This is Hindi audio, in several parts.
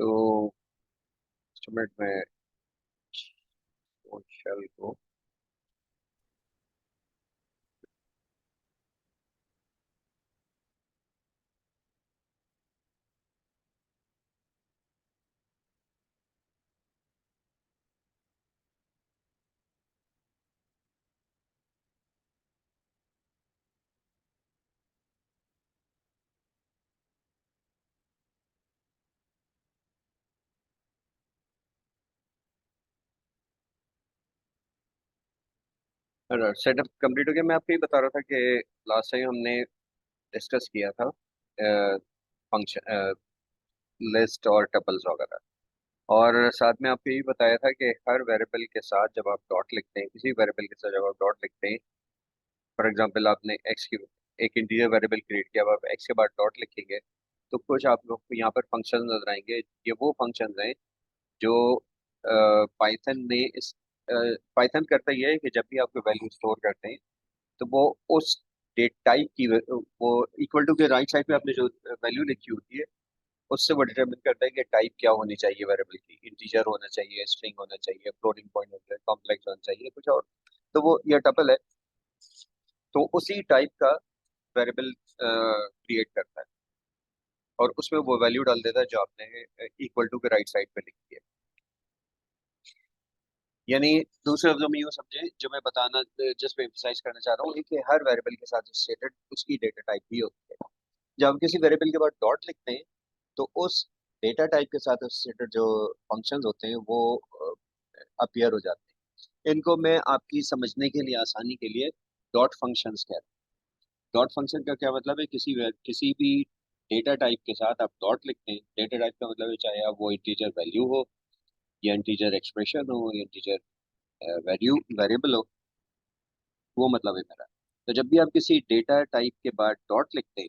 तो इंस्ट्रूमेंट में शेल को सेटअप कंप्लीट हो गया। मैं आपको ये बता रहा था कि लास्ट टाइम हमने डिस्कस किया था फंक्शन लिस्ट और टपल्स वगैरह, और साथ में आपको ये भी बताया था कि हर वेरिएबल के साथ जब आप डॉट लिखते हैं, किसी वेरिएबल के साथ जब आप डॉट लिखते हैं, फॉर एग्जांपल आपने एक्स की एक इंटीजर वेरिएबल क्रिएट किया, अब आप एक्स के बाद डॉट लिखेंगे तो कुछ आप लोग को यहाँ पर फंक्शन नजर आएंगे। ये वो फंक्शन हैं जो पाइथन ने इस पाइथन करता ये है कि जब भी आपको वैल्यू स्टोर करते हैं तो वो उस डेट टाइप की वो इक्वल टू के राइट साइड पे आपने जो वैल्यू लिखी होती है उससे वो डिटरमिन करता है कि टाइप क्या होनी चाहिए वेरिएबल की। इंटीजर होना चाहिए, स्ट्रिंग होना चाहिए, फ्लोटिंग पॉइंट होना चाहिए, कॉम्प्लेक्स होना चाहिए, कुछ और। तो वो ये टपल है, तो उसी टाइप का वेरिएबल क्रिएट करता है और उसमें वो वैल्यू डाल देता है जो आपने इक्वल टू के राइट साइड पे लिखी है। यानी दूसरे लफ्जों में यूँ समझे, जो मैं बताना जिस पे एम्फसाइज करना चाह रहा हूँ, ये कि हर वेरिएबल के साथ एसोसिएटेड उसकी डेटा टाइप भी होती है। जब हम किसी वेरिएबल के बाद डॉट लिखते हैं तो उस डेटा टाइप के साथ एसोसिएटेड जो फंक्शंस होते हैं वो अपीयर हो जाते हैं। इनको मैं आपकी समझने के लिए, आसानी के लिए, डॉट फंक्शंस कहता हूँ। डॉट फंक्शन का क्या मतलब है? किसी भी डेटा टाइप के साथ आप डॉट लिखते हैं। डेटा टाइप का मतलब है चाहे आप वो इंटीजर वैल्यू हो, या इंटीजर एक्सप्रेशन हो, या इंटीजर वैल्यू वेरिएबल हो, वो मतलब है मेरा। तो जब भी आप किसी डेटा टाइप के बाद डॉट लिखते हैं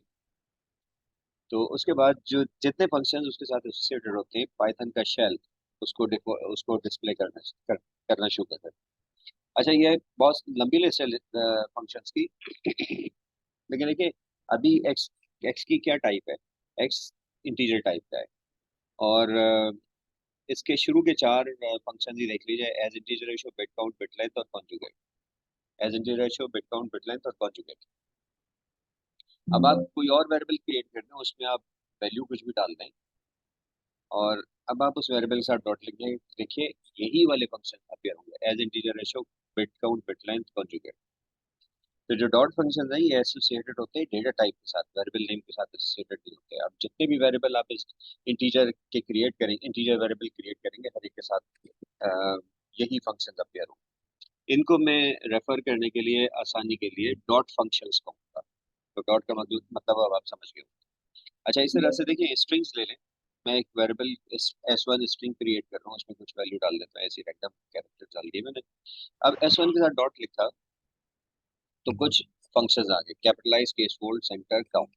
तो उसके बाद जो जितने फंक्शंस उसके साथ एसोसिएटेड होते हैं, पाइथन का शेल उसको डिस्प्ले करना शुरू करता है। अच्छा, ये बहुत लंबी लिस्ट है फंक्शंस की, लेकिन देखिए, अभी एक्स एक्स की क्या टाइप है? एक्स इंटीजर टाइप का है, और इसके शुरू के चार फंक्शन ही देख लीजिए: as integer, ratio, bit count, bit length और conjugate. As integer, ratio, bit count, bit length और कॉन्जुगेट। अब आप कोई और वेरिएबल क्रिएट कर दें, उसमें आप वैल्यू कुछ भी डाल दें, और अब आप उस वेरिएबल के साथ डॉट लिख दें, देखिए यही वाले फंक्शन अपीयर होंगे: as integer, ratio, bit count, bit length, conjugate. तो जो डॉट फंक्शन है ये एसोसिएटेड होते हैं डेटा टाइप के साथ, वेरिएबल नेम के साथ एसोसिएटेड नहीं होते। अब जितने भी वेरिएबल आप इस इंटीजर के क्रिएट करेंगे, इंटीजर वेरिएबल क्रिएट करेंगे, हर एक के साथ अ, यही फंक्शन अपीयर होंगे। इनको मैं रेफर करने के लिए, आसानी के लिए, डॉट फंक्शंस कहूँगा। तो डॉट का मतलब अब आप समझ गए हो। अच्छा, इस तरह से देखिए, स्ट्रिंग्स ले लें। मैं एक वेरिएबल S1 स्ट्रिंग क्रिएट कर रहा हूँ, उसमें कुछ वैल्यू डाल देता हूँ, ऐसी रैंडम कैरेक्टर डाल दिए मैंने। अब S1 के साथ डॉट लिखा तो कुछ फंक्शंस आ गए: capitalize, casefold, centre, count.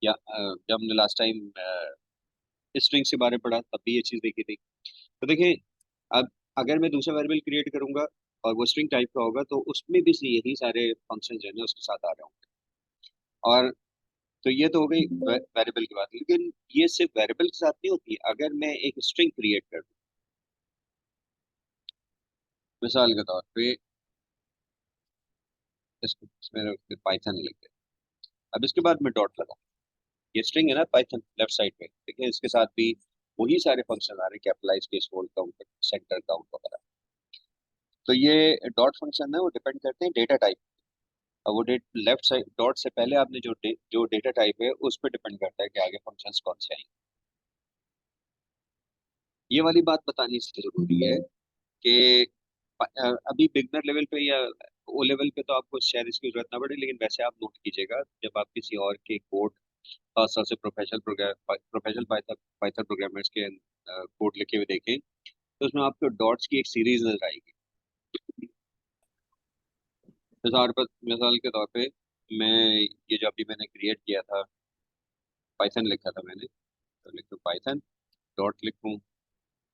या जब हमने लास्ट टाइम स्ट्रिंग्स के बारे में पढ़ा तब भी ये चीज़ देखी थी। तो देखिए, अब अगर मैं दूसरा वेरिएबल क्रिएट करूंगा और वो स्ट्रिंग टाइप का होगा तो उसमें भी से यही सारे फंक्शन जो है ना उसके साथ आ रहे होंगे। और तो ये तो हो गई वेरिएबल की बात, लेकिन ये सिर्फ वेरिएबल के साथ नहीं होती। अगर मैं एक स्ट्रिंग क्रिएट कर दूं, मिसाल के तौर पे इसमें पाइथन लिख दे, अब इसके बाद मैं डॉट लगाऊं, ये स्ट्रिंग है ना पाइथन लेफ्ट साइड पे, देखिए इसके साथ भी वही सारे फंक्शन आ रहे हैं: capitalize, casefold, count, centre, count वगैरह। तो ये डॉट फंक्शन है वो डिपेंड करते हैं डेटा टाइप। अब वो डेट लेफ्ट साइड डॉट से पहले आपने जो डेटा टाइप है उस पर डिपेंड करता है कि आगे फंक्शंस कौन से आएंगे। ये वाली बात बतानी इसलिए जरूरी है कि अभी बिगनर लेवल पे या ओ लेवल पे तो आपको शायद इसकी जरूरत ना पड़े, लेकिन वैसे आप नोट कीजिएगा जब आप किसी और के कोड, खासतौर से प्रोफेशनल पाइथन प्रोग्रामर्स के कोड लिखे हुए देखें तो उसमें आपको डॉट्स की एक सीरीज नजर आएगी। मिसाल के तौर पे मैं ये जो अभी मैंने क्रिएट किया था, पाइथन लिखा था मैंने, तो लिखूँ पाइथन, डॉट लिखूँ,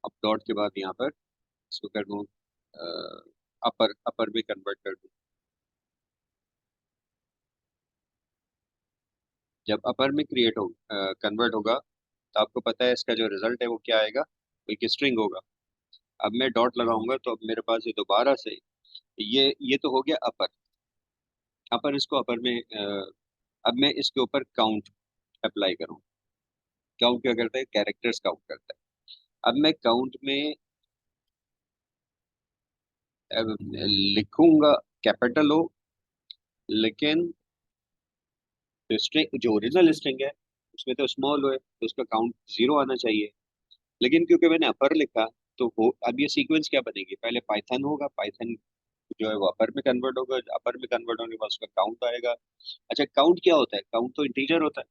अब डॉट के बाद यहाँ पर इसको कर दूँ अपर अपर में कन्वर्ट कर दूँ। जब अपर में क्रिएट हो कन्वर्ट होगा तो आपको पता है इसका जो रिजल्ट है वो क्या आएगा, एक स्ट्रिंग होगा। अब मैं डॉट लगाऊंगा तो अब मेरे पास ये दोबारा से ये तो हो गया अपर। अपर इसको अपर में अब मैं इसके ऊपर काउंट अप्लाई करूँ। काउंट क्या करता है, कैरेक्टर्स काउंट करता है। अब मैं काउंट में लिखूंगा कैपिटल ओ, लेकिन स्ट्रिंग जो ओरिजिनल स्ट्रिंग है उसमें तो स्मॉल हो है तो उसका काउंट 0 आना चाहिए। लेकिन क्योंकि मैंने अपर लिखा तो हो अब ये सीक्वेंस क्या बनेगी, पहले पाइथन होगा, पाइथन जो है वो अपर में कन्वर्ट होगा, अपर में कन्वर्ट होने के बाद उसका काउंट आएगा। अच्छा काउंट क्या होता है, काउंट तो इंटीजर होता है।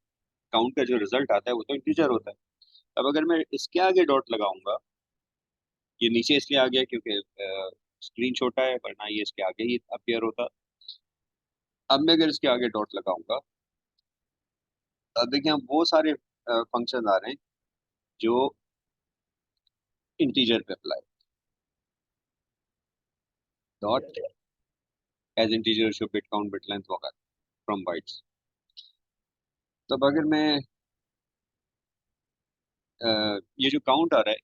काउंट का जो रिजल्ट आता है वो तो इंटीजर होता है। अब अगर मैं इसके आगे डॉट लगाऊंगा, ये नीचे इसलिए आ गया क्योंकि स्क्रीन छोटा है, वरना ये इसके आगे ही अपीयर होता। अब मैं अगर इसके आगे डॉट लगाऊंगा, अब देखिए हम वो सारे फंक्शन आ रहे हैं जो इंटीजर पे apply. Dot as integer show bit count bit length वगैरह फ्रॉम बाइट्स। तो अब अगर मैं ये जो काउंट आ रहा है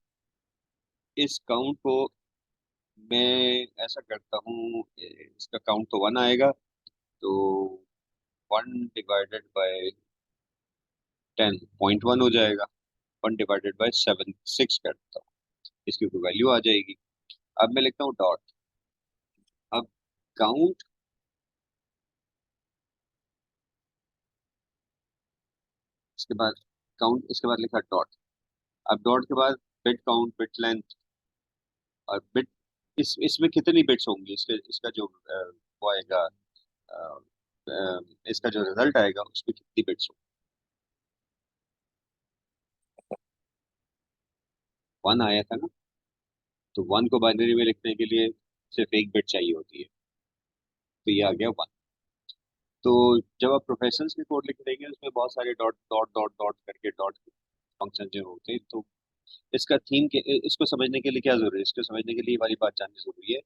इस काउंट को मैं ऐसा करता हूँ, इसका काउंट तो 1 आएगा, तो 1 डिवाइडेड बाय 10 0.1 हो जाएगा। 1 डिवाइडेड बाय 6 करता हूँ, इसकी कोई वैल्यू आ जाएगी। अब मैं लिखता हूँ डॉट। अब काउंट, इसके बाद काउंट, इसके बाद लिखा डॉट। अब डॉट के बाद बिट काउंट बिट लेंथ और बिट, इसमें कितनी बिट्स होंगी, इसके इसका जो वो आएगा, अ, इसका जो रिजल्ट आएगा उसमें कितनी बिट्स होंगी। 1 आया था ना, तो 1 को बाइनरी में लिखने के लिए सिर्फ एक बिट चाहिए होती है, तो ये आ गया 1। तो जब आप प्रोफेशनल्स के कोड लिख देंगे उसमें बहुत सारे डॉट डॉट डॉट डॉट करके डॉट फंक्शन जो होते हैं, तो इसका थीम के इसको समझने के लिए क्या जरूरी है, इसको समझने के लिए ये वाली बात जाननी जरूरी है।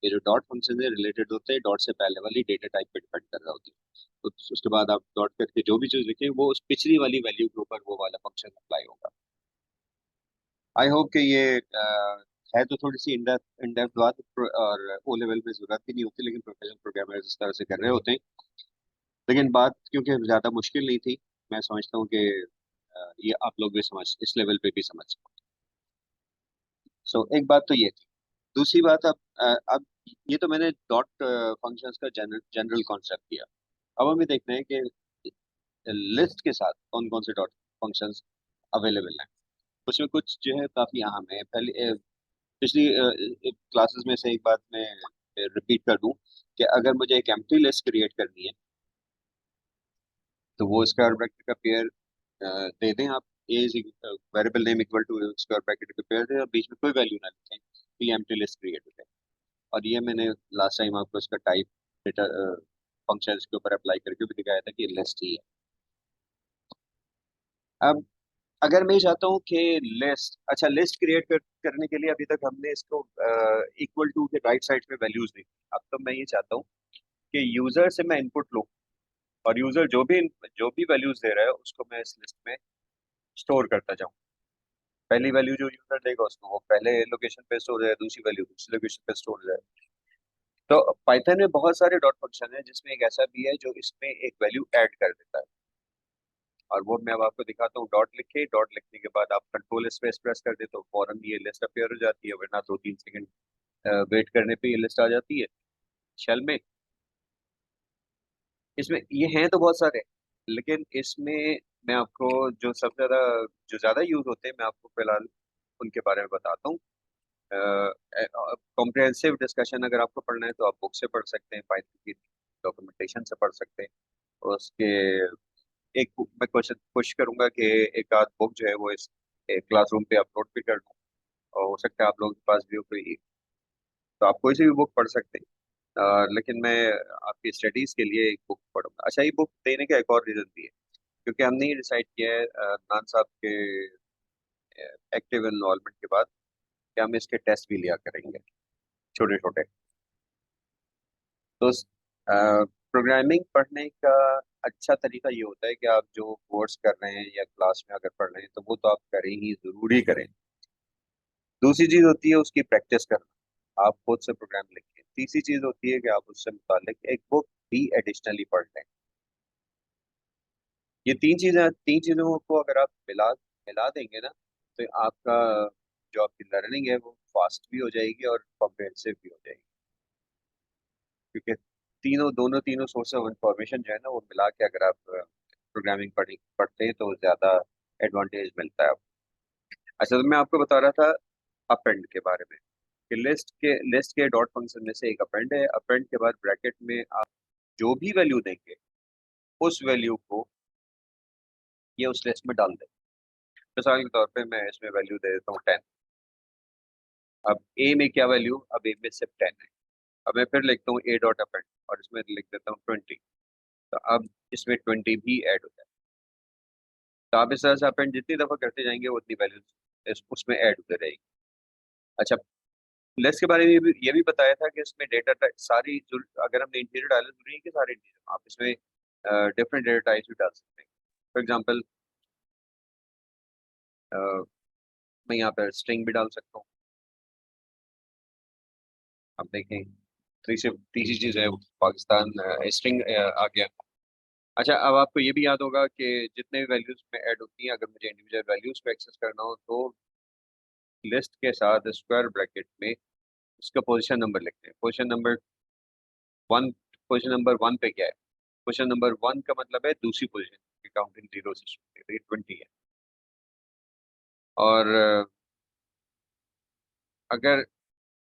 ये जो डॉट फंक्शन है रिलेटेड होते हैं डॉट से पहले वाली डेटा टाइप पे डिपेंड कर रहा होती है। तो उसके बाद आप डॉट करके जो भी चीज लिखें वो उस पिछली वाली वैल्यू के ऊपर वो वाला फंक्शन अप्लाई होगा। आई होप कि ये है तो थोड़ी सी इन डेप्थ बात, और ओ लेवल में जरूरत भी नहीं होती, लेकिन प्रोफेशनल प्रोग्रामर इस तरह से कर रहे होते हैं। लेकिन बात क्योंकि ज़्यादा मुश्किल नहीं थी, मैं समझता हूँ कि ये आप लोग भी समझ, इस लेवल पे भी समझ सकते। सो एक बात तो ये थी। दूसरी बात, अब ये तो मैंने डॉट फंक्शंस का जनरल जनरल कॉन्सेप्ट दिया। अब हमें देखना है कि लिस्ट के साथ कौन कौन से डॉट फंक्शंस अवेलेबल हैं। उसमें कुछ जो है काफ़ी अहम है। पहले पिछली क्लासेस में से एक बात मैं रिपीट कर दूं कि अगर मुझे एक एम्प्टी लिस्ट क्रिएट करनी है तो वो स्क्वायर ब्रैकेट का पेयर दे दें आप। A is variable name equal to square bracket का पेयर दें और बीच में कोई वैल्यू ना लिखें, तो ये एम्प्टी लिस्ट क्रिएट हो जाए। और ये मैंने लास्ट टाइम आपको इसका टाइप डेटा फंक्शन के ऊपर अप्लाई करके भी दिखाया था कि ये लिस्ट ही है। अब अगर मैं ये चाहता हूँ कि लिस्ट, अच्छा लिस्ट क्रिएट करने के लिए अभी तक हमने इसको इक्वल टू के राइट साइड पे वैल्यूज दी। अब तो मैं ये चाहता हूँ कि यूजर से मैं इनपुट लूँ और यूजर जो भी वैल्यूज दे रहा है उसको मैं इस लिस्ट में स्टोर करता जाऊँ। पहली वैल्यू जो यूजर देगा उसको वो पहले लोकेशन पे स्टोर हो जाए, दूसरी वैल्यू दूसरी लोकेशन पे स्टोर हो जाए। तो पाइथन में बहुत सारे डॉट फंक्शन है जिसमें एक ऐसा भी है जो इसमें एक वैल्यू ऐड कर देता है, और वो मैं अब आपको दिखाता हूँ। डॉट लिखे, डॉट लिखने के बाद आप कंट्रोल स्पेस प्रेस कर दे तो फौरन ये लिस्ट अपीयर हो जाती है, वरना 2-3 सेकंड वेट करने पे ये लिस्ट आ जाती है शेल में। इसमें ये हैं तो बहुत सारे, लेकिन इसमें मैं आपको जो ज्यादा यूज होते हैं मैं आपको फिलहाल उनके बारे में बताता हूँ। कॉम्प्रिहेंसिव डिस्कशन अगर आपको पढ़ना है तो आप बुक से पढ़ सकते हैं, पाइथन की डॉक्यूमेंटेशन से पढ़ सकते हैं। और उसके एक बुक मैं कोशिश कोशिश करूंगा कि एक आध बुक जो है वो इस क्लासरूम पे अपलोड भी कर दूँ, और हो सकता है आप लोगों के पास भी हो कोई, तो आप कोई सी भी बुक पढ़ सकते हैं। लेकिन मैं आपकी स्टडीज के लिए एक बुक पढ़ूंगा। अच्छा ये बुक देने का एक और रीजन भी है, क्योंकि हमने ये डिसाइड किया है नान साहब के एक्टिव इन्वॉल्वमेंट के बाद कि हम इसके टेस्ट भी लिया करेंगे छोटे छोटे। तो प्रोग्रामिंग पढ़ने का अच्छा तरीका ये होता है कि आप जो कोर्स कर रहे हैं या क्लास में अगर पढ़ रहे हैं तो वो तो आप करें ही, जरूरी करें। दूसरी चीज होती है उसकी प्रैक्टिस करना, आप खुद से प्रोग्राम लिखें। तीसरी चीज होती है कि आप उससे मुतालिक एक बुक भी एडिशनली पढ़ लें। ये तीन चीजों को अगर आप मिला मिला देंगे ना, तो आपका जो आपकी लर्निंग है वो फास्ट भी हो जाएगी और कॉम्प्रिहेंसिव भी हो जाएगी। क्योंकि तीनों सोर्स ऑफ इंफॉर्मेशन जो है ना वो मिला के अगर आप प्रोग्रामिंग पढ़ते हैं तो ज्यादा एडवांटेज मिलता है आपको। अच्छा, तो मैं आपको बता रहा था अपेंड के बारे में कि लिस्ट के डॉट फंक्शन में से एक अपेंड है। अपेंड के बाद ब्रैकेट में आप जो भी वैल्यू देंगे उस वैल्यू को ये उस लिस्ट में डाल दें। मिसाल के तौर पे मैं इसमें वैल्यू दे देता हूँ 10। अब ए में क्या वैल्यू, अब ए में सिर्फ 10 है। अब मैं फिर लिखता हूँ ए डॉट अपेंड और इसमें लिख देता हूँ 20। तो अब इसमें 20 भी ऐड हो जाए। तो आप इस तरह से अपेंड जितनी दफा करते जाएंगे उतनी वैल्यू उसमें ऐड होते रहेगी। अच्छा, लेस के बारे में ये भी बताया था कि इसमें डेटा टाइप सारी अगर हमने इंटीजर डाले जरूरी है कि सारे इंटीजर, आप इसमें डिफरेंट डेटा टाइप्स भी डाल सकते हैं। फॉर एग्जांपल मैं यहाँ पर स्ट्रिंग भी डाल सकता हूँ। आप देखें तीसरी चीज है पाकिस्तान, स्ट्रिंग आ गया। अच्छा, अब आपको ये भी याद होगा कि जितने भी वैल्यूज में ऐड होती हैं, अगर मुझे इंडिविजुअल वैल्यूज को एक्सेस करना हो तो लिस्ट के साथ स्क्वायर ब्रैकेट में उसका पोजीशन नंबर लिखते हैं। वन पोजीशन नंबर वन पे क्या है? पोजीशन नंबर वन का मतलब है दूसरी पोजीशन, काउंटिंग जीरो से शुरू है, तो ये 20 है। और अगर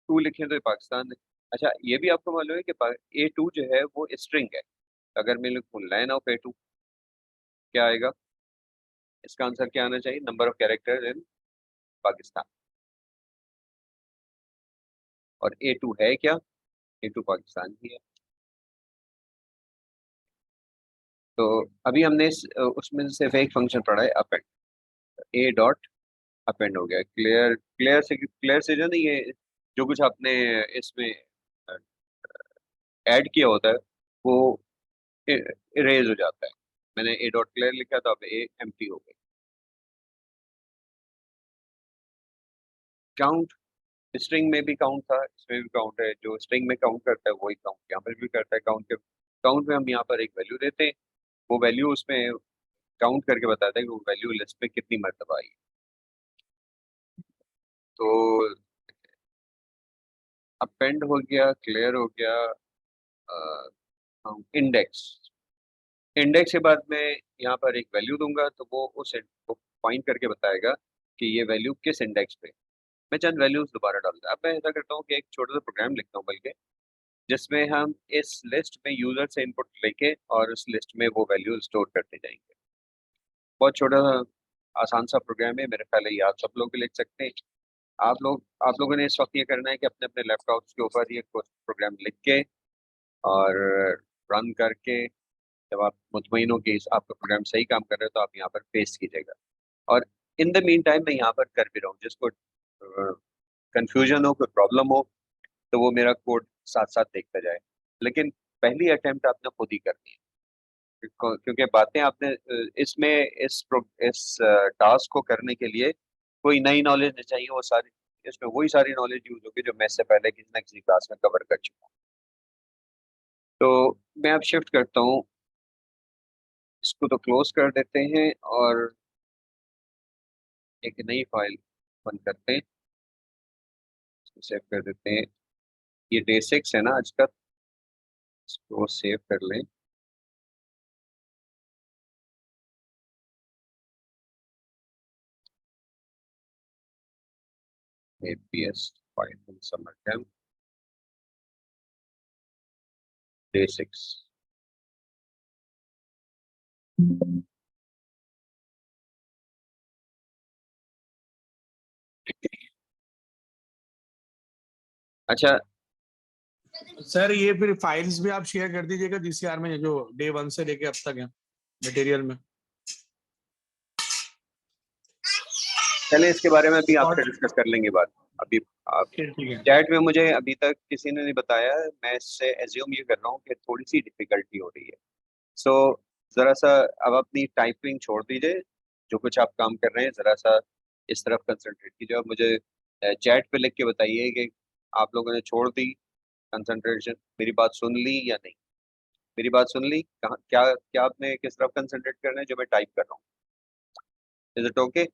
टू लिखें तो ये पाकिस्तान है। अच्छा, ये भी आपको मालूम है कि A2 जो है वो स्ट्रिंग है। अगर मैं लिखूँ लाइन ऑफ A2, क्या आएगा? इसका आंसर क्या आना चाहिए? Number of character in Pakistan. और A2 है क्या? A2 पाकिस्तान ही है। तो अभी हमने उसमें से सिर्फ एक फंक्शन पढ़ा है अपेंड। ए डॉट अपेंड हो गया। क्लियर से जो नहीं, ये जो कुछ आपने इसमें ऐड किया होता है वो इरेज हो जाता है। मैंने ए डॉट क्लियर लिखा तो अब ए एम्प्टी हो गई। काउंट, स्ट्रिंग में भी काउंट था, इसमें भी काउंट है। जो स्ट्रिंग में काउंट करता है वही काउंट यहाँ पर भी करता है। काउंट में हम यहाँ पर एक वैल्यू देते हैं, वो वैल्यू उसमें काउंट करके बताता है कि वो वैल्यू लिस्ट में कितनी मरतबा आई है। तो अपेंड हो गया, क्लियर हो गया। इंडेक्स, इंडेक्स के बाद मैं यहाँ पर एक वैल्यू दूंगा तो वो उस को पॉइंट करके बताएगा कि ये वैल्यू किस इंडेक्स पे। मैं चंद वैल्यूज दोबारा डालता। अब मैं ऐसा करता हूँ कि एक छोटा सा प्रोग्राम लिखता हूँ बल्कि, जिसमें हम इस लिस्ट में यूजर से इनपुट लेके और उस लिस्ट में वो वैल्यू स्टोर करते जाएंगे। बहुत छोटा सा आसान सा प्रोग्राम है, मेरे ख्याल है ये आप सब लोग भी लिख सकते हैं। आप लोगों ने इस वक्त ये करना है कि अपने अपने लैपटॉप्स के ऊपर ये प्रोग्राम लिख के और रन करके, जब आप मुतमईन हो कि आपका प्रोग्राम सही काम कर रहे हो तो आप यहाँ पर पेस्ट कीजिएगा। और इन द मीन टाइम मैं यहाँ पर कर भी रहा हूँ, जिसको कंफ्यूजन हो, कोई प्रॉब्लम हो तो वो मेरा कोड साथ साथ देखता जाए। लेकिन पहली अटेम्प्ट आपने खुद ही करनी है, क्योंकि बातें आपने इसमें इस टास्क को करने के लिए कोई नई नॉलेज नहीं चाहिए। वो सारी इसमें वही सारी नॉलेज यूज होगी जो मैं इससे पहले किसी न किसी क्लास में कवर कर चुका हूँ। तो मैं अब शिफ्ट करता हूँ, इसको तो क्लोज कर देते हैं और एक नई फाइल ओपन करते हैं, इसको सेव कर देते हैं। ये डे 6 है ना आज का, इसको सेव कर लें। APS Python summer camp day 6। अच्छा, सर ये फिर फाइल्स भी आप शेयर कर दीजिएगा जीसीआर में, जो डे 1 से लेके अब तक है मटेरियल में। चले इसके बारे में भी आपसे और डिस्कस कर लेंगे बात। अभी आप ठीक है चैट में मुझे अभी तक किसी ने नहीं बताया, मैं इससे एज्यूम ये कर रहा हूँ कि थोड़ी सी डिफिकल्टी हो रही है। सो जरा सा अब अपनी टाइपिंग छोड़ दीजिए, जो कुछ आप काम कर रहे हैं जरा सा इस तरफ कंसंट्रेट कीजिए और मुझे चैट पे लिख के बताइए कि आप लोगों ने छोड़ दी कंसंट्रेशन, मेरी बात सुन ली या नहीं। मेरी बात सुन ली, कहाँ क्या क्या आपने किस तरफ कंसंट्रेट करना है जो मैं टाइप कर रहा हूँ? Is it okay?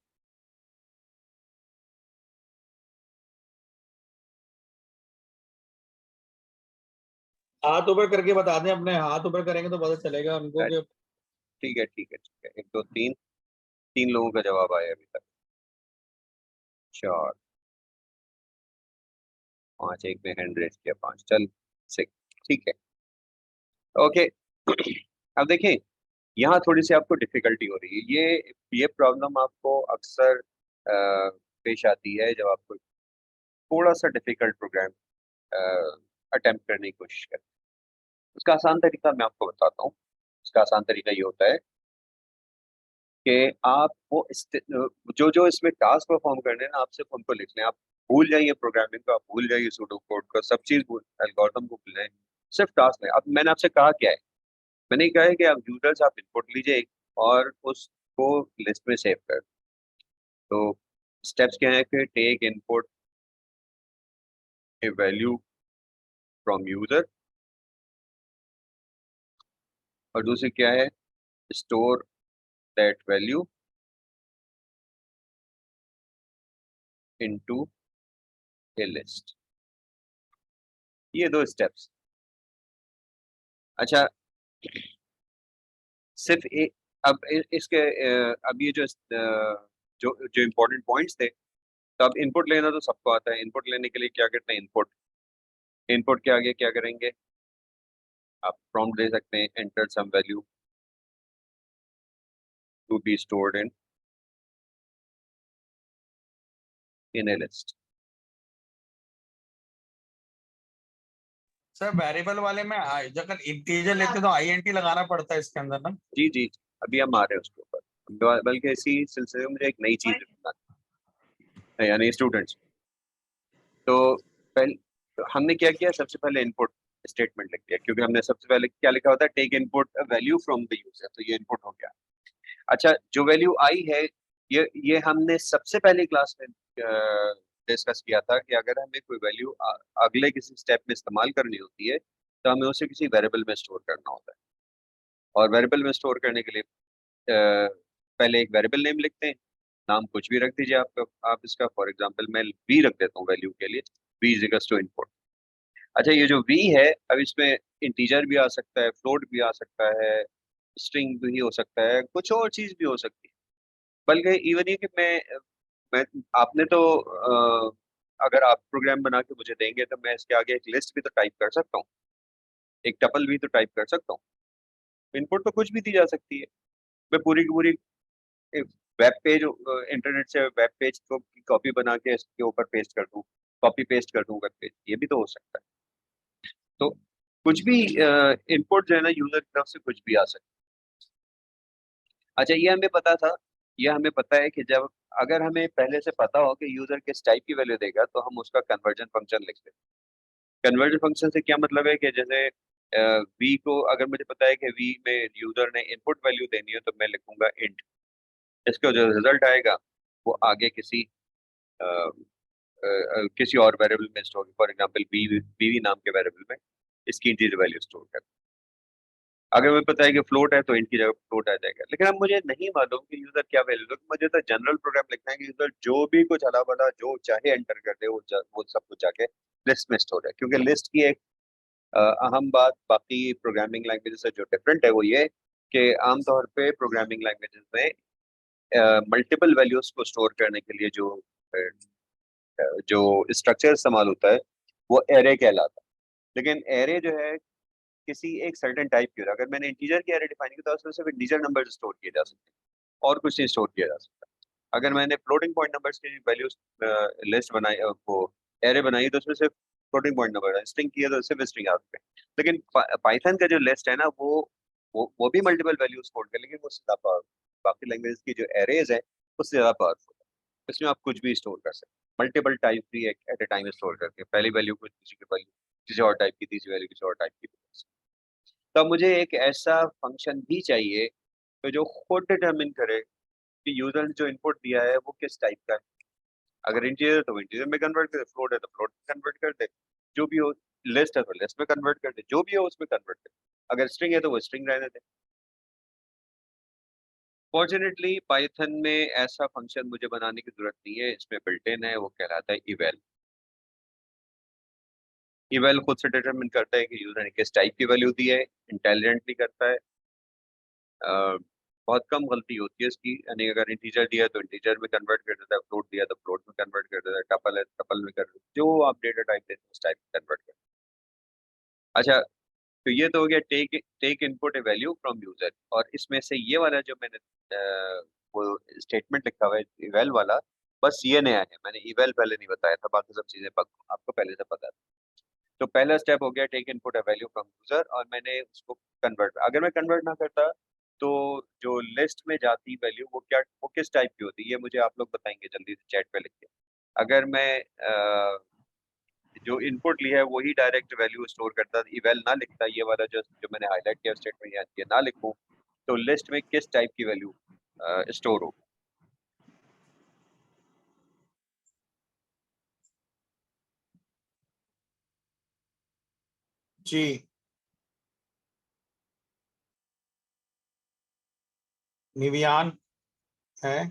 हाथ ऊपर करके बता दें, अपने हाथ ऊपर करेंगे तो पता चलेगा उनको कि ठीक है ठीक है ठीक है, एक दो तीन, तीन लोगों का जवाब आया अभी तक। चार, पांच, एक में हैंड रेज किया, पांच, चल सिक्स, ठीक है, ओके। अब देखें, यहाँ थोड़ी सी आपको डिफिकल्टी हो रही है। ये प्रॉब्लम आपको अक्सर पेश आती है जब आपको थोड़ा सा डिफिकल्ट प्रोग्राम अटेम्प्ट करने की कोशिश करें। उसका आसान तरीका मैं आपको बताता हूँ। उसका आसान तरीका ये होता है कि आप वो जो जो इसमें टास्क परफॉर्म करने हैं ना, आप सिर्फ उनको लिख लें। आप भूल जाइए प्रोग्रामिंग को, आप भूल जाइए सूडो कोड को, सब चीज भूल, एल्गोरिथम को भूल जाए, सिर्फ टास्क लें। अब मैंने आपसे कहा क्या है? मैंने ये कहा है कि आप यूजर्स आप इनपुट लीजिए और उसको लिस्ट में सेव कर। तो स्टेप्स क्या है कि take input a value from user, और दूसरी क्या है, store that value into a list. ये दो स्टेप्स। अच्छा, सिर्फ एक, अब इसके अब ये जो जो इम्पोर्टेंट पॉइंट्स थे, तो अब इनपुट लेना तो सबको आता है। इनपुट लेने के लिए क्या करते हैं? इनपुट, इनपुट के आगे क्या करेंगे? आप प्रॉम्प्ट दे सकते हैं, enter some value to be stored in a list. Sir variable वाले में अगर इंटीजर लेते तो आईएनटी लगाना पड़ता है इसके अंदर ना। जी जी, अभी हम आ रहे हैं उसके ऊपर, बल्कि इसी सिलसिले में मुझे एक नई चीज बतानी है, यानी स्टूडेंट्स। तो पहले तो हमने क्या किया, सबसे पहले इनपुट स्टेटमेंट लिख दिया, क्योंकि हमने सबसे पहले क्या लिखा होता है, take input value from the user, तो ये इनपुट हो गया। अच्छा, जो वैल्यू आई है, ये हमने सबसे पहली क्लास में डिस्कस किया था कि अगर हमें कोई वैल्यू अगले किसी स्टेप में इस्तेमाल करनी होती है तो हमें उसे किसी वेरिएबल में स्टोर करना होता है। और वेरिएबल में स्टोर करने के लिए पहले एक वेरिएबल नेम लिखते हैं। नाम कुछ भी रख दीजिए आप इसका, फॉर एग्जांपल मैं वी रख देता हूँ वैल्यू के लिए, v is equals to input. अच्छा, ये जो वी है, अब इसमें इंटीजर भी आ सकता है, फ्लोट भी आ सकता है, स्ट्रिंग भी हो सकता है, कुछ और चीज भी हो सकती है। बल्कि इवन ये कि मैं आपने तो अगर आप प्रोग्राम बना के मुझे देंगे तो मैं इसके आगे एक लिस्ट भी तो टाइप कर सकता हूँ, एक टपल भी तो टाइप कर सकता हूँ। इनपुट तो कुछ भी दी जा सकती है। मैं पूरी की पूरी वेब पेज, इंटरनेट से वेब पेज को कॉपी बना के इसके ऊपर पेस्ट कर दूं, कॉपी पेस्ट कर दूं वेब पेज, ये भी तो हो सकता है। तो कुछ भी इनपुट जो है ना, यूजर की तरफ से कुछ भी आ सकता है। अच्छा, ये हमें पता था, ये हमें पता है कि जब अगर हमें पहले से पता हो कि यूजर किस टाइप की वैल्यू देगा तो हम उसका कन्वर्जन फंक्शन लिख लेते हैं। कन्वर्जन फंक्शन से क्या मतलब है कि जैसे वी को अगर मुझे पता है कि वी में यूजर ने इनपुट वैल्यू देनी है तो मैं लिखूंगा इंट। इसका जो रिजल्ट आएगा वो आगे किसी और वेरिएबल में स्टोर, फॉर एग्जांपल बीवी नाम के वेरिएबल में इसकी इंटीजर वैल्यू स्टोर कर। अगर मुझे पता है कि फ्लोट है तो इंट की जगह फ्लोट आ जाएगा। लेकिन अब मुझे नहीं मालूम कि यूजर क्या वैल्यू दे, मुझे तो जनरल प्रोग्राम लिखना है कि यूजर जो भी कुछ अला बला जो चाहे एंटर कर दे, वो सब कुछ जाके लिस्ट में स्टोर है। क्योंकि लिस्ट की एक अहम बात बाकी प्रोग्रामिंग लैंग्वेजेस से जो डिफरेंट है वो ये कि आमतौर पे प्रोग्रामिंग लैंग्वेजेस में मल्टीपल वैल्यूज को स्टोर करने के लिए जो स्ट्रक्चर इस्तेमाल होता है वो एरे कहलाता है। लेकिन एरे जो है किसी एक सर्टेन टाइप की, अगर मैंने इंटीजर की एरे डिफाइन की तो उसमें सिर्फ इंटीजर नंबर स्टोर किए जा सकते हैं और कुछ नहीं स्टोर किया जा सकता। अगर मैंने फ्लोटिंग पॉइंट नंबर्स की वैल्यूज लिस्ट बनाई, वो एरे बनाई, तो उसमें सिर्फ फ्लोटिंग पॉइंट नंबर है, स्ट्रिंग किया तो सिर्फ स्ट्रिंग आ सकते हैं। लेकिन पाइथन का जो लिस्ट है ना, वो भी मल्टीपल वैल्यूज स्टोर कर, लेकिन वो ज्यादा पावरफुल, बाकी लैंग्वेज की जो एरेज है उससे ज्यादा पावरफुल। इसमें आप कुछ भी स्टोर कर सकते हैं, मल्टीपल टाइप भी एट ए टाइम स्टोर करके, पहली वैल्यू को दूसरी की वैल्यू किसी और टाइप की, तीसरी वैल्यू किसी और टाइप की। तो अब मुझे एक ऐसा फंक्शन भी चाहिए तो जो खुद डिटरमिन करे कि यूजर ने जो इनपुट दिया है वो किस टाइप का है। अगर इंटीजर है तो इंटीजर में कन्वर्ट कर दे, फ्लोट है तो फ्लोट में कन्वर्ट कर दे, जो भी हो, लिस्ट है तो लिस्ट में कन्वर्ट कर दे, जो भी हो उसमें कन्वर्ट कर दे, अगर स्ट्रिंग है तो वो स्ट्रिंग रहने दे। फॉर्चुनेटली पाइथन में ऐसा फंक्शन मुझे बनाने की जरूरत नहीं है, इसमें बिल्ट इन है, वो कहलाता है इवेल। इवेल खुद से डिटरमिन करता है कि यूजर ने किस टाइप की वैल्यू दी है, इंटेलिजेंटली करता है। अ, बहुत कम गलती होती है इसकी, यानी अगर इंटीजर दिया तो इंटीजर में कन्वर्ट कर देता है, फ्लोट दिया तो फ्लोट में कन्वर्ट कर देता है, टपल है तो टपल में कर देता है, जो आप डेटा टाइप देते हैं उस टाइप में कन्वर्ट कर देता है। अच्छा, तो ये तो हो गया take take input a value from user, और इसमें से ये वाला जो मैंने वो स्टेटमेंट लिखा हुआ है इवेल वाला, बस ये नया है, मैंने इवेल पहले नहीं बताया था, बाकी सब चीजें आपको पहले से पता थी। तो पहला स्टेप हो गया take input a value from user, और मैंने उसको कन्वर्ट, अगर मैं कन्वर्ट ना करता तो जो लिस्ट में जाती वैल्यू वो किस टाइप की होती है, ये मुझे आप लोग बताएंगे जल्दी से चैट पे लिख के। अगर मैं जो इनपुट लिया है वही डायरेक्ट वैल्यू स्टोर करता, इवेल ना लिखता, ये वाला जो जो मैंने हाईलाइट किया स्टेटमेंट यहाँ किया ना लिखूं, तो लिस्ट में किस टाइप की वैल्यू स्टोर हो। जी। निवियान है,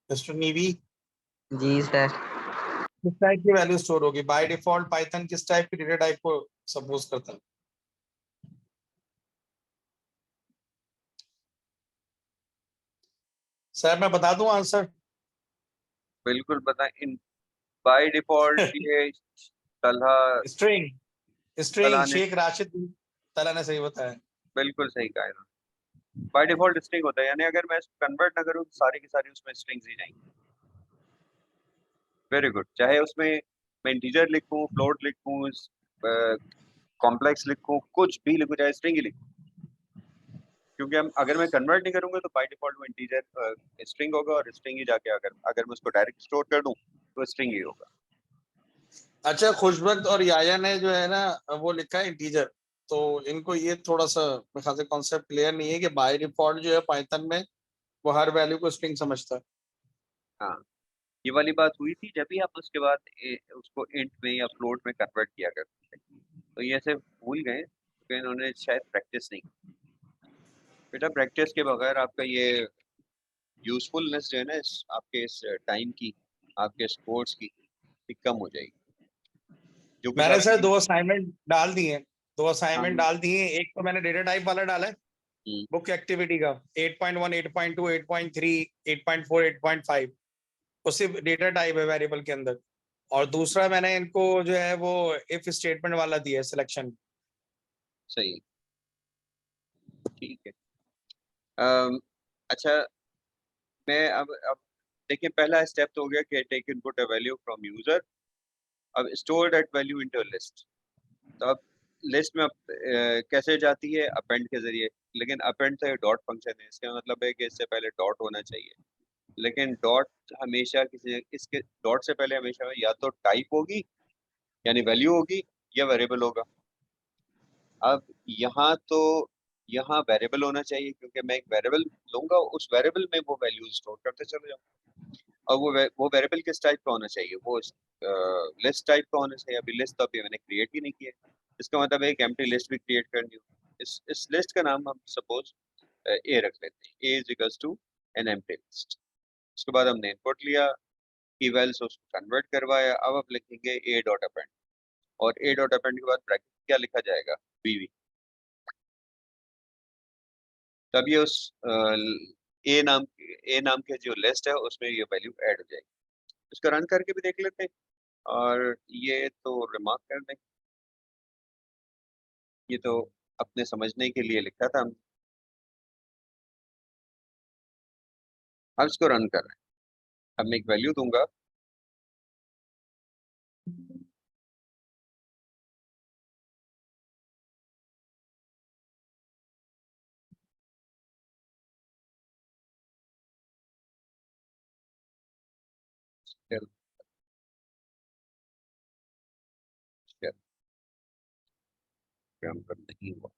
मिस्टर नीवी। जी सर। किस टाइप की वैल्यू स्टोर होगी बाय डिफॉल्ट? पाइथन किस टाइप की डेटा टाइप को सपोज करता है? सर मैं बता दूं आंसर? बिल्कुल बताएं। इन बाय डिफॉल्ट ये तलहा स्ट्रिंग। स्ट्रिंग, तला ने शेख राशिद तला ने सही बताया। बिल्कुल सही कहा इन्होंने, बाय डिफॉल्ट स्ट्रिंग होता है, यानी अगर मैं कन्वर्ट ना करूँ तो सारी की सारी उसमें स्ट्रिंग्स ही जाएंगी। वेरी गुड, चाहे उसमें मैं इंटीजर लिखूं, फ्लोट लिखूं, कॉम्प्लेक्स लिखूं, कुछ भी लिखूं, चाहे स्ट्रिंग ही लिखूं, क्योंकि हम अगर मैं कन्वर्ट नहीं करूंगा तो बाय डिफॉल्ट वो इंटीजर स्ट्रिंग होगा, और स्ट्रिंग ही जाके अगर अगर मैं उसको डायरेक्ट स्टोर कर दूं तो स्ट्रिंग ही होगा। अच्छा, खुशबंत और याया ने जो है ना वो लिखा है इंटीजर, तो इनको ये थोड़ा सा मेरे ख्याल से कॉन्सेप्ट क्लियर नहीं है कि बाय डिफॉल्ट जो है पाइथन में वो हर वैल्यू को स्ट्रिंग समझता है। हाँ, ये वाली बात हुई थी जब भी आप उसके बाद उसको इंट में या फ्लोट में कन्वर्ट किया करते थे, तो ये ऐसे भूल गए तो इन्होंने शायद प्रैक्टिस नहीं की। बेटा प्रैक्टिस के बगैर आपका ये यूजफुलनेस जो है ना आपके इस टाइम की, आपके स्पोर्ट्स की, ये कम हो जाएगी। जो कुछ मैंने आप सर दो असाइनमेंट डाल दिए, दो हाँ, असाइनमेंट डाल दिए। एक तो मैंने डेटा टाइप वाला डाला है, हम्म, बुक एक्टिविटी का 8.1, 8.2, 8.3, 8.4, 8.5, वो सिर्फ डेटा टाइप है वेरिएबल के अंदर। और दूसरा मैंने इनको जो है वो इफ स्टेटमेंट वाला दिया है सिलेक्शन। सही है, ठीक है। अम, अच्छा, मैं अब देखिए पहला स्टेप तो हो गया कि take input a value from user, अब store that value into list. तो अब लिस्ट में कैसे जाती है, अपेंड के जरिए, लेकिन अपेंड तो डॉट फंक्शन है, इसका मतलब है कि इससे पहले डॉट होना चाहिए, लेकिन डॉट हमेशा किसी इसके डॉट से पहले हमेशा या तो टाइप होगी यानी वैल्यू होगी, या वेरिएबल होगा। अब यहाँ तो यहाँ वेरिएबल होना चाहिए, क्योंकि मैं एक वेरिएबल लूंगा, उस वेरिएबल में वो वैल्यू स्टोर करते चले जाऊँ। और वो वेरिएबल किस टाइप का होना चाहिए, वो लिस्ट टाइप का होना चाहिए। अभी लिस्ट तो अभी मैंने क्रिएट ही नहीं किया, इसका मतलब है एक एम्प्टी लिस्ट भी क्रिएट करनी हो। इस लिस्ट का नाम हम सपोज ए रख लेते हैं, A is equals to an empty list. उसके बाद हमने इनपुट लिया, इवेल से उसको कन्वर्ट करवाया, अब आप लिखेंगे ए डॉट अपेंड, और ए डॉट अपेंड के बाद ब्रैकेट क्या लिखा जाएगा, बीवी। तब ये उस ए नाम के जो लिस्ट है उसमें ये वैल्यू ऐड हो जाएगी। इसको रन करके भी देख लेते हैं, और ये तो रिमार्क कर दें, ये तो अपने समझने के लिए लिखा था हम। अब इसको रन कर रहे हैं, अब मैं एक वैल्यू दूंगा, चल चल काम कर नहीं हुआ।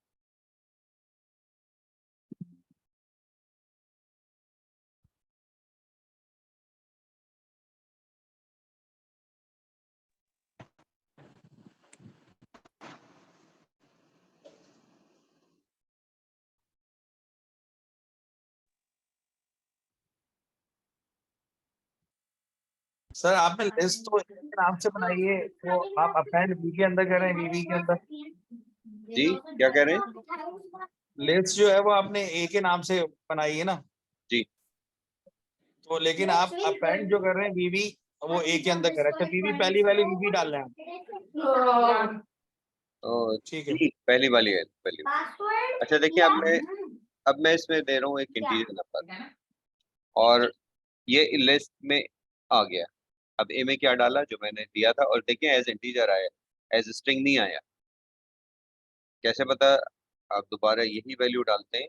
सर आपने लिस्ट तो एक नाम से बनाई है, तो आप अपेंड बी के अंदर कर रहे हैं, वीवी के अंदर जी क्या कह रहे हैं? लिस्ट जो है वो आपने ए के नाम से बनाई है ना, जी तो लेकिन आप अपेंड जो कर रहे हैं वीवी वो ए के अंदर कर रहे हैं, तो वीवी पहली वाली वीवी डाल रहे हैं। ठीक है, जी पहली वाली है पहली वाली। अच्छा देखिए अब मैं इसमें दे रहा हूँ एक इंटीजर नंबर और ये लिस्ट में आ गया। अब ए में क्या डाला जो मैंने दिया था, और देखिए एज इंटीजर आया, एज स्ट्रिंग नहीं आया। कैसे पता? आप दोबारा यही वैल्यू डालते हैं।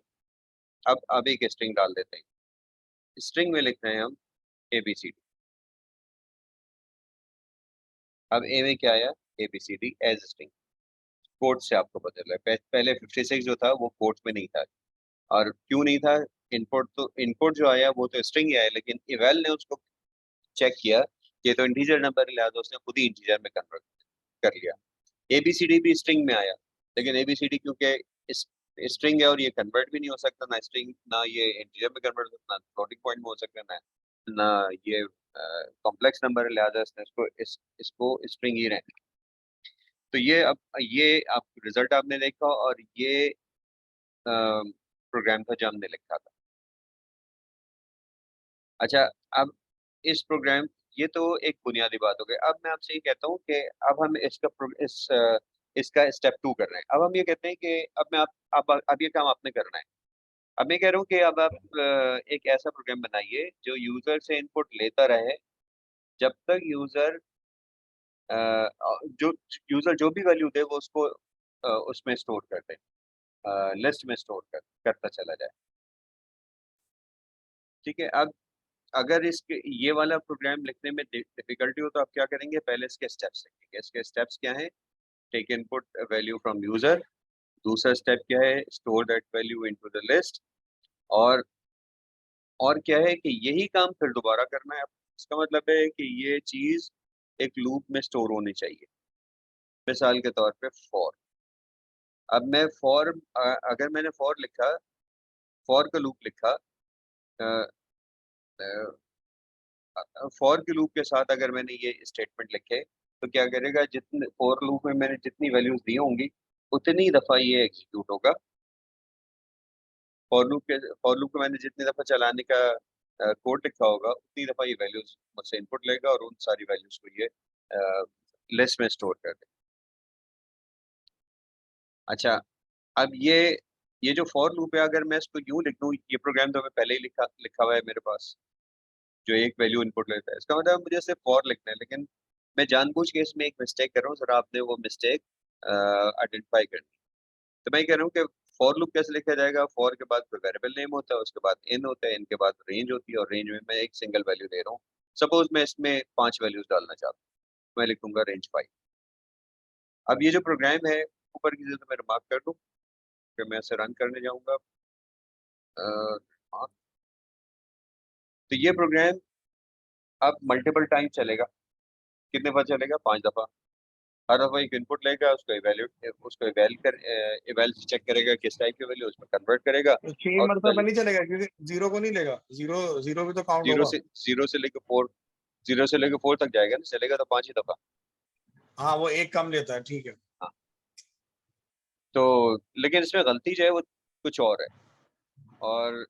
अब एक स्ट्रिंग डाल देते हैं। स्ट्रिंग में लिख रहे हैं हम ABCD। अब ए में क्या आया? ABCD as string. कोड से आपको पता चला पहले 56 जो था वो कोड में नहीं था। और क्यों नहीं था? इनपुट जो आया वो तो स्ट्रिंग ही आया, लेकिन इवेल ने उसको चेक किया कि ये तो इंटीजर नंबर लिया, तो उसने खुद ही इंटीजर में कन्वर्ट कर लिया। ABCD भी स्ट्रिंग में आया, लेकिन ABCD क्योंकि स्ट्रिंग है और ये कन्वर्ट भी नहीं हो सकता, ना स्ट्रिंग ना ये इंटीजर में कन्वर्ट हो सकता, ना फ्लोटिंग पॉइंट में हो सकता, ना ये कॉम्प्लेक्स नंबर है, लिहाजा इसने इसको स्ट्रिंग ही रहने। तो ये आप रिजल्ट आपने देखा, और ये प्रोग्राम था जो हमने लिखा था। अच्छा, अब इस प्रोग्राम, ये तो एक बुनियादी बात हो गई। अब मैं आपसे ये कहता हूँ कि अब हम इसका स्टेप 2 कर रहे हैं। अब हम ये कहते हैं कि अब ये काम आपने करना है। अब मैं कह रहा हूँ कि अब आप एक ऐसा प्रोग्राम बनाइए जो यूजर से इनपुट लेता रहे जब तक जो यूजर जो भी वैल्यू दे वो उसको उसमें स्टोर कर दे, लिस्ट में स्टोर करता चला जाए। ठीक है। अब अगर इसके ये वाला प्रोग्राम लिखने में डिफिकल्टी हो तो आप क्या करेंगे? पहले इसके स्टेप्स लिखेंगे। इसके स्टेप्स क्या हैं? Take input value from user. दूसरा स्टेप क्या है? Store that value into the list. और और क्या है कि यही काम फिर दोबारा करना है। इसका मतलब है कि ये चीज एक लूप में स्टोर होनी चाहिए। मिसाल के तौर पे फॉर। अब मैं अगर मैंने फॉर लिखा, फॉर का लूप लिखा, फॉर के लूप के साथ अगर मैंने ये स्टेटमेंट लिखे, तो क्या करेगा? जितने फॉर लूप में मैंने जितनी वैल्यूज दी होंगी उतनी दफा ये एग्जीक्यूट होगा। फॉर लूप को मैंने जितनी दफा चलाने का कोड लिखा होगा उतनी दफा ये वैल्यूज मुझसे इनपुट लेगा और उन सारी वैल्यूज को ये लिस्ट में स्टोर कर देगा। अच्छा, अब ये जो फॉर लूप है, अगर मैं इसको यूं लिख दूं, ये प्रोग्राम तो मैं पहले ही लिखा लिखा हुआ है मेरे पास, जो एक वैल्यू इनपुट लेता है। इसका मतलब मुझे सिर्फ फॉर लिखना है, लेकिन मैं जानबूझ के इसमें एक मिस्टेक कर रहा हूँ। सर आपने वो मिस्टेक आइडेंटिफाई करनी। तो मैं कह रहा हूँ कि फॉर लूप कैसे लिखा जाएगा? फॉर के बाद कोई वेरिएबल नेम होता है, उसके बाद इन होता है, इनके बाद रेंज होती है, और रेंज में मैं एक सिंगल वैल्यू दे रहा हूँ। सपोज मैं इसमें 5 वैल्यूज डालना चाहता हूँ, मैं लिखूंगा रेंज 5। अब ये जो प्रोग्राम है, ऊपर की तरफ मैं रिमार्क कर दूँ कि मैं इसे रन करने जाऊंगा। हाँ, तो ये प्रोग्राम अब मल्टीपल टाइम चलेगा। कितने बार चलेगा? 5 दफा। हर दफा एक इनपुट लेगा, उसको इवेल चेक करेगा किस टाइप की वैल्यू, उसमें कन्वर्ट करेगा। तो 6 और मरतबा नहीं चलेगा क्योंकि जीरो को नहीं लेगा, जीरो जीरो भी तो काउंट जीरो होगा। से जीरो से लेकर 4, 0 से लेकर 4 तक जाएगा ना, चलेगा तो 5 ही दफा। हाँ वो एक कम लेता है, ठीक है। हाँ, तो लेकिन इसमें गलती जो है वो कुछ और है। और